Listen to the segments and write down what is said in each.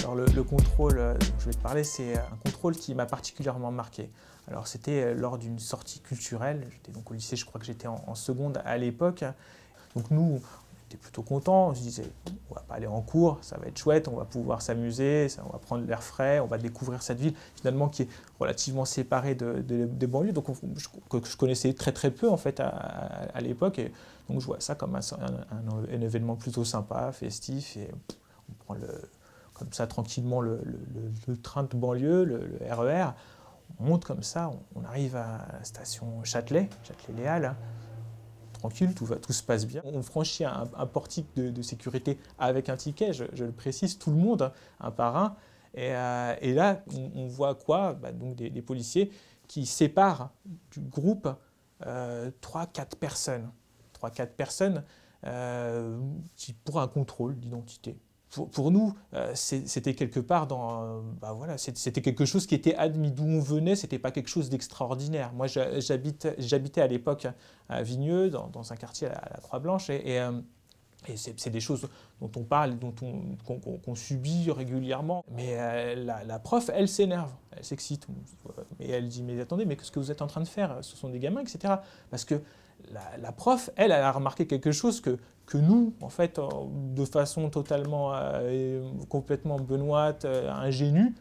Alors le contrôle dont je vais te parler, c'est un contrôle qui m'a particulièrement marqué. Alors c'était lors d'une sortie culturelle, j'étais donc au lycée, je crois que j'étais en seconde à l'époque. Donc nous, on était plutôt contents, on se disait on va pas aller en cours, ça va être chouette, on va pouvoir s'amuser, on va prendre l'air frais, on va découvrir cette ville finalement qui est relativement séparée des banlieues, donc que je connaissais très peu en fait à l'époque. Et donc je vois ça comme un événement plutôt sympa, festif, et on prend comme ça tranquillement le train de banlieue, le RER, on monte comme ça, on arrive à la station Châtelet-Léal, tranquille, tout se passe bien. On franchit un portique de sécurité avec un ticket, je le précise, tout le monde, un par un, et là on voit quoi? Donc des policiers qui séparent du groupe 3-4 personnes. 3-4 personnes pour un contrôle d'identité. Pour nous, c'était quelque part voilà, c'était quelque chose qui était admis. D'où on venait, c'était pas quelque chose d'extraordinaire. Moi, j'habitais à l'époque à Vigneux, dans un quartier à la Croix-Blanche, et c'est des choses dont on parle, qu'on subit régulièrement. Mais la prof, elle s'énerve, elle s'excite. Et elle dit, mais attendez, mais qu'est-ce que vous êtes en train de faire? Ce sont des gamins, etc. Parce que la prof, elle a remarqué quelque chose que nous, en fait, de façon totalement, complètement benoîte, ingénue,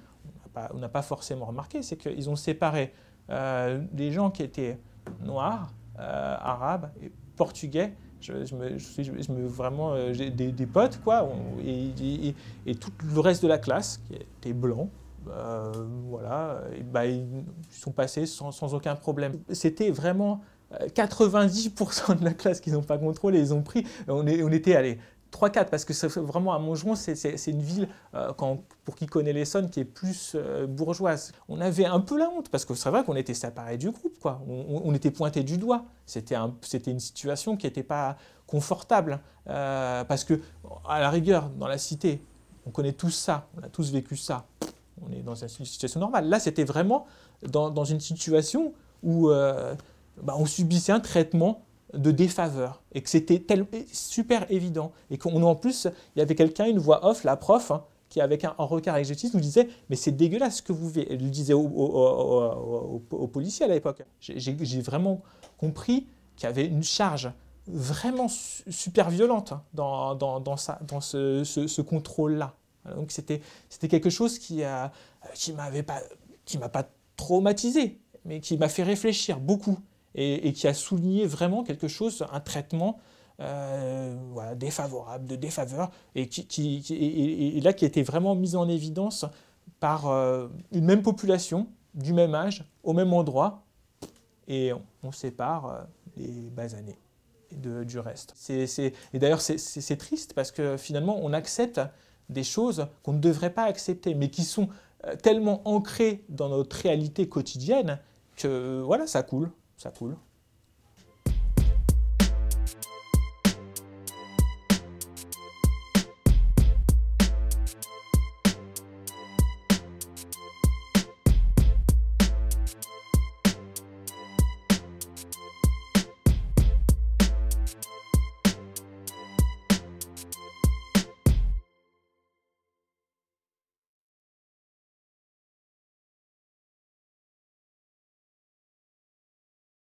on n'a pas forcément remarqué, c'est qu'ils ont séparé des gens qui étaient noirs, arabes et portugais. Vraiment, j'ai des potes, quoi, et tout le reste de la classe, qui était blanc, voilà, ils sont passés sans aucun problème. C'était vraiment 90% de la classe qu'ils n'ont pas contrôlé, ils ont pris. On était allés 3-4, parce que vraiment à Montgeron, c'est une ville, pour qui connaît l'Essonne, qui est plus bourgeoise. On avait un peu la honte, parce que c'est vrai qu'on était séparés du groupe, quoi. On était pointés du doigt. C'était une situation qui n'était pas confortable, parce que, à la rigueur, dans la cité, on connaît tous ça, on a tous vécu ça. On est dans une situation normale. Là, c'était vraiment dans une situation où on subissait un traitement de défaveur, et que c'était super évident, et qu'en plus, il y avait quelqu'un, une voix off, la prof, hein, qui avec un regard exécutif nous disait « mais c'est dégueulasse ce que vous faites ». Elle le disait aux policiers à l'époque. J'ai vraiment compris qu'il y avait une charge vraiment super violente, hein, dans ce contrôle-là. Donc c'était quelque chose qui m'a pas traumatisé, mais qui m'a fait réfléchir beaucoup. Et qui a souligné vraiment quelque chose, un traitement voilà, défavorable, de défaveur, et là qui était vraiment mis en évidence par une même population, du même âge, au même endroit, et on sépare les basanés du reste. Et d'ailleurs c'est triste, parce que finalement on accepte des choses qu'on ne devrait pas accepter, mais qui sont tellement ancrées dans notre réalité quotidienne que voilà, ça coule. Ça coule.